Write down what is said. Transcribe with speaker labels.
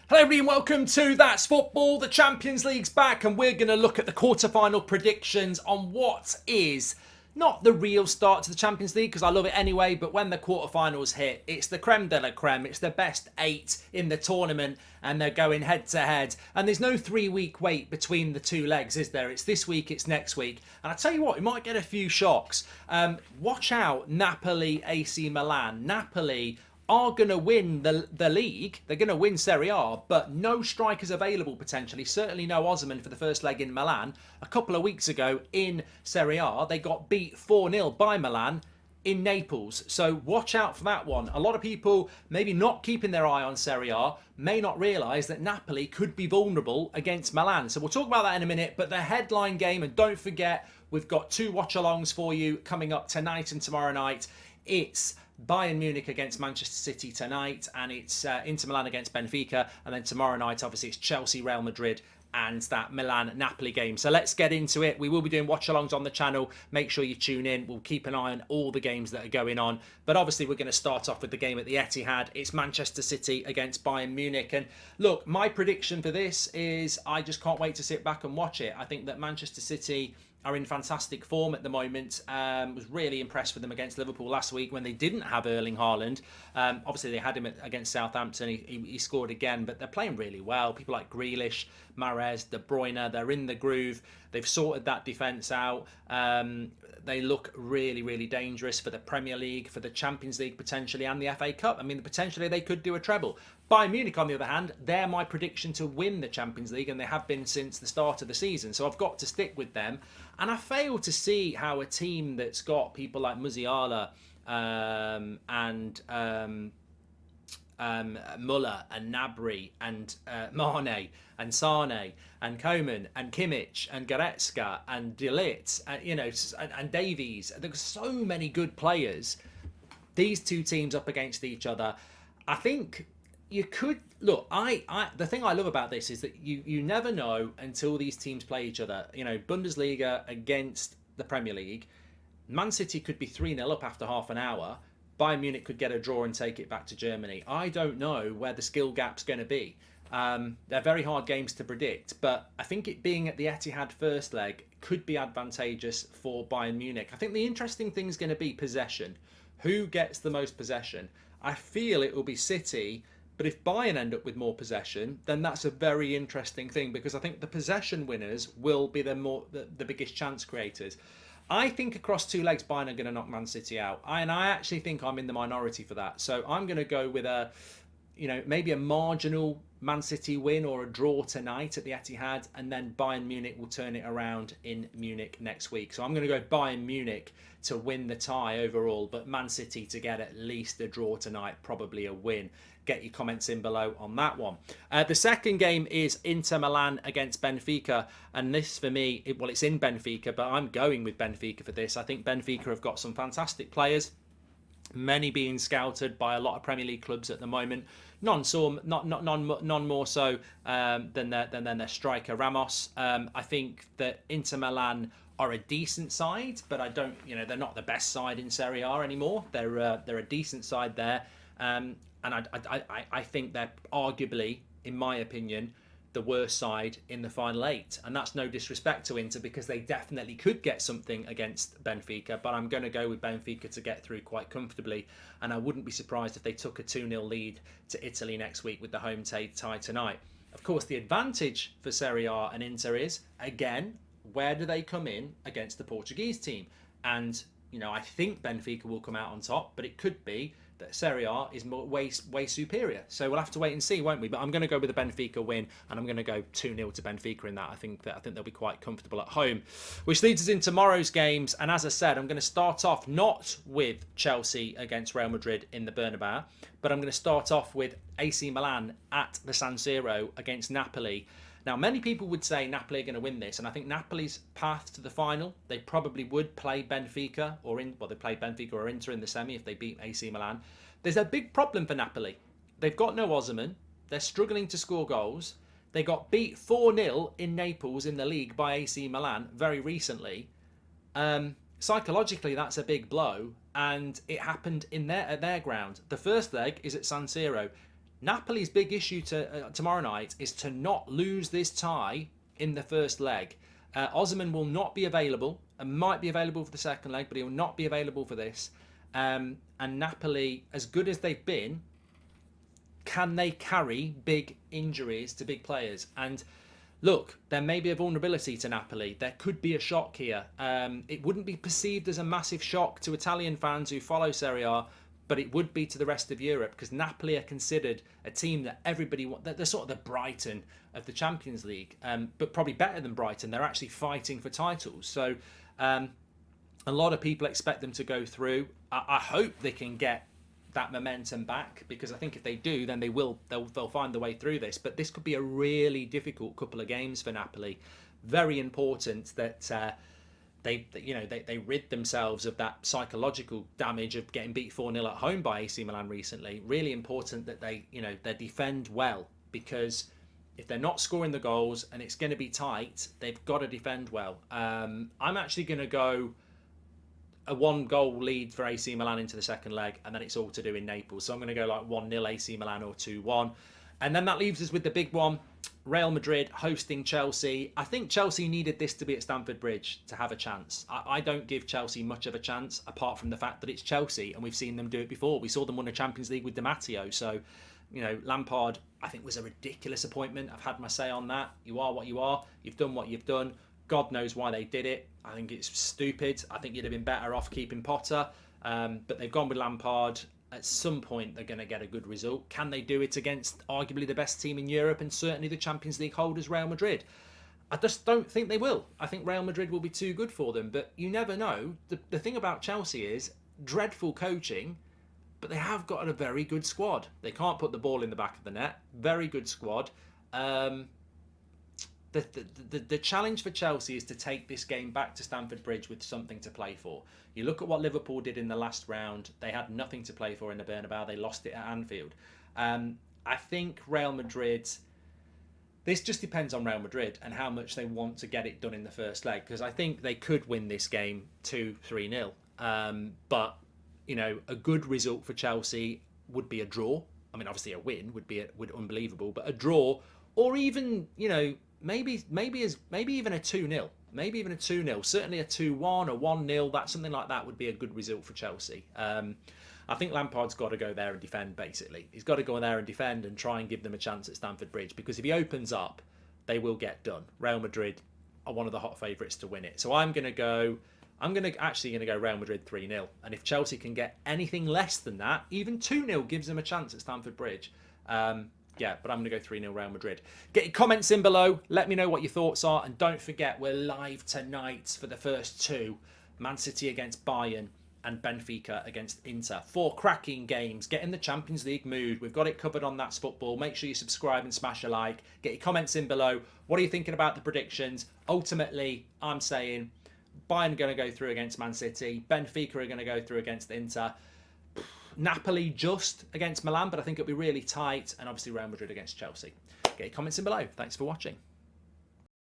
Speaker 1: Hello everyone, welcome to That's Football. The Champions League's back and we're going to look at the quarterfinal predictions on what is not the real start to the Champions League, because I love it anyway, but when the quarterfinals hit, it's the creme de la creme. It's the best 8 in the tournament and they're going head to head. And there's no 3-week wait between the two legs, is there? It's this week, it's next week. And I tell you what, we might get a few shocks. Watch out, Napoli, AC Milan. Napoli are going to win the league. They're going to win Serie A, but no strikers available potentially. Certainly no Osman for the first leg in Milan. A couple of weeks ago in Serie A, they got beat 4-0 by Milan in Naples. So watch out for that one. A lot of people maybe not keeping their eye on Serie A may not realise that Napoli could be vulnerable against Milan. So we'll talk about that in a minute. But the headline game, and don't forget, we've got 2 watch-alongs for you coming up tonight and tomorrow night. It's Bayern Munich against Manchester City tonight, and it's Inter Milan against Benfica, and then tomorrow night obviously it's Chelsea Real Madrid and that Milan-Napoli game. So let's get into it. We will be doing watch-alongs on the channel. Make sure you tune in. We'll keep an eye on all the games that are going on. But obviously we're going to start off with the game at the Etihad. It's Manchester City against Bayern Munich. And look, my prediction for this is I just can't wait to sit back and watch it. I think that Manchester City are in fantastic form at the moment. Was really impressed with them against Liverpool last week when they didn't have Erling Haaland. Obviously, they had him against Southampton. He scored again, but they're playing really well. People like Grealish, Mahrez, De Bruyne, they're in the groove. They've sorted that defence out. They look really, really dangerous for the Premier League, for the Champions League potentially, and the FA Cup. I mean, potentially they could do a treble. Bayern Munich, on the other hand, they're my prediction to win the Champions League, and they have been since the start of the season. So I've got to stick with them. And I fail to see how a team that's got people like Musiala and Muller and Gnabry and Mane and Sane and Coman and Kimmich and Goretzka and De Ligt and Davies. There's so many good players. These two teams up against each other. I think you could look. The thing I love about this is that you never know until these teams play each other. You know, Bundesliga against the Premier League. Man City could be 3-0 up after half an hour. Bayern Munich could get a draw and take it back to Germany. I don't know where the skill gap's going to be. They're very hard games to predict, but I think it being at the Etihad first leg could be advantageous for Bayern Munich. I think the interesting thing is going to be possession. Who gets the most possession? I feel it will be City, but if Bayern end up with more possession, then that's a very interesting thing, because I think the possession winners will be the biggest chance creators. I think across 2 legs, Bayern are going to knock Man City out. And I actually think I'm in the minority for that. So I'm going to go with maybe a marginal Man City win or a draw tonight at the Etihad, and then Bayern Munich will turn it around in Munich next week. So I'm going to go Bayern Munich to win the tie overall, but Man City to get at least a draw tonight, probably a win. Get your comments in below on that one. The second game is Inter Milan against Benfica, and this for me, it's in Benfica, but I'm going with Benfica for this. I think Benfica have got some fantastic players, many being scouted by a lot of Premier League clubs at the moment. None more so than their striker Ramos. I think that Inter Milan are a decent side, but they're not the best side in Serie A anymore. They're a decent side there. And I think they're arguably, in my opinion, the worst side in the final 8. And that's no disrespect to Inter, because they definitely could get something against Benfica. But I'm going to go with Benfica to get through quite comfortably. And I wouldn't be surprised if they took a 2-0 lead to Italy next week with the home tie tonight. Of course, the advantage for Serie A and Inter is, again, where do they come in against the Portuguese team? And, I think Benfica will come out on top, but it could be that Serie A is way superior. So we'll have to wait and see, won't we? But I'm going to go with the Benfica win, and I'm going to go 2-0 to Benfica in that. I think they'll be quite comfortable at home. Which leads us in tomorrow's games. And as I said, I'm going to start off not with Chelsea against Real Madrid in the Bernabeu, but I'm going to start off with AC Milan at the San Siro against Napoli. Now, many people would say Napoli are going to win this, and I think Napoli's path to the final, they probably would play Benfica they play Benfica or Inter in the semi if they beat AC Milan. There's a big problem for Napoli. They've got no Osman. They're struggling to score goals. They got beat 4-0 in Naples in the league by AC Milan very recently. Psychologically, that's a big blow, and it happened at their ground. The first leg is at San Siro. Napoli's big issue tomorrow night is to not lose this tie in the first leg. Osimhen will not be available and might be available for the second leg, but he will not be available for this. And Napoli, as good as they've been, can they carry big injuries to big players? And look, there may be a vulnerability to Napoli. There could be a shock here. It wouldn't be perceived as a massive shock to Italian fans who follow Serie A, but it would be to the rest of Europe, because Napoli are considered a team that everybody wants. They're sort of the Brighton of the Champions League, but probably better than Brighton. They're actually fighting for titles. So a lot of people expect them to go through. I hope they can get that momentum back, because I think if they do, then they'll find the way through this. But this could be a really difficult couple of games for Napoli. Very important that they rid themselves of that psychological damage of getting beat 4-0 at home by AC Milan recently. Really important that they defend well, because if they're not scoring the goals and it's going to be tight, they've got to defend well. I'm actually going to go a 1-goal lead for AC Milan into the second leg, and then it's all to do in Naples. So I'm going to go like 1-0 AC Milan or 2-1. And then that leaves us with the big one, Real Madrid hosting Chelsea. I think Chelsea needed this to be at Stamford Bridge to have a chance. I don't give Chelsea much of a chance, apart from the fact that it's Chelsea, and we've seen them do it before. We saw them win a Champions League with Di Matteo. So, Lampard, I think, was a ridiculous appointment. I've had my say on that. You are what you are. You've done what you've done. God knows why they did it. I think it's stupid. I think you'd have been better off keeping Potter. But they've gone with Lampard. At some point, they're going to get a good result. Can they do it against arguably the best team in Europe, and certainly the Champions League holders, Real Madrid? I just don't think they will. I think Real Madrid will be too good for them. But you never know. The thing about Chelsea is dreadful coaching, but they have got a very good squad. They can't put the ball in the back of the net. Very good squad. The challenge for Chelsea is to take this game back to Stamford Bridge with something to play for. You look at what Liverpool did in the last round. They had nothing to play for in the Bernabeu. They lost it at Anfield. I think Real Madrid... This just depends on Real Madrid and how much they want to get it done in the first leg, because I think they could win this game 2-3-0. But, a good result for Chelsea would be a draw. I mean, obviously a win would be unbelievable, but a draw, or even, maybe even a 2-0. Maybe even a 2-0. Certainly a 2-1, a 1-0. That something like that would be a good result for Chelsea. I think Lampard's got to go there and defend, basically. He's got to go there and defend and try and give them a chance at Stamford Bridge, because if he opens up, they will get done. Real Madrid are one of the hot favourites to win it. So I'm going to go Real Madrid 3-0. And if Chelsea can get anything less than that, even 2-0 gives them a chance at Stamford Bridge. But I'm going to go 3-0 Real Madrid. Get your comments in below. Let me know what your thoughts are. And don't forget, we're live tonight for the first two. Man City against Bayern and Benfica against Inter. 4 cracking games. Get in the Champions League mood. We've got it covered on That's Football. Make sure you subscribe and smash a like. Get your comments in below. What are you thinking about the predictions? Ultimately, I'm saying Bayern are going to go through against Man City. Benfica are going to go through against Inter. Napoli just against Milan, but I think it'll be really tight. And obviously Real Madrid against Chelsea. Get your comments in below. Thanks for watching.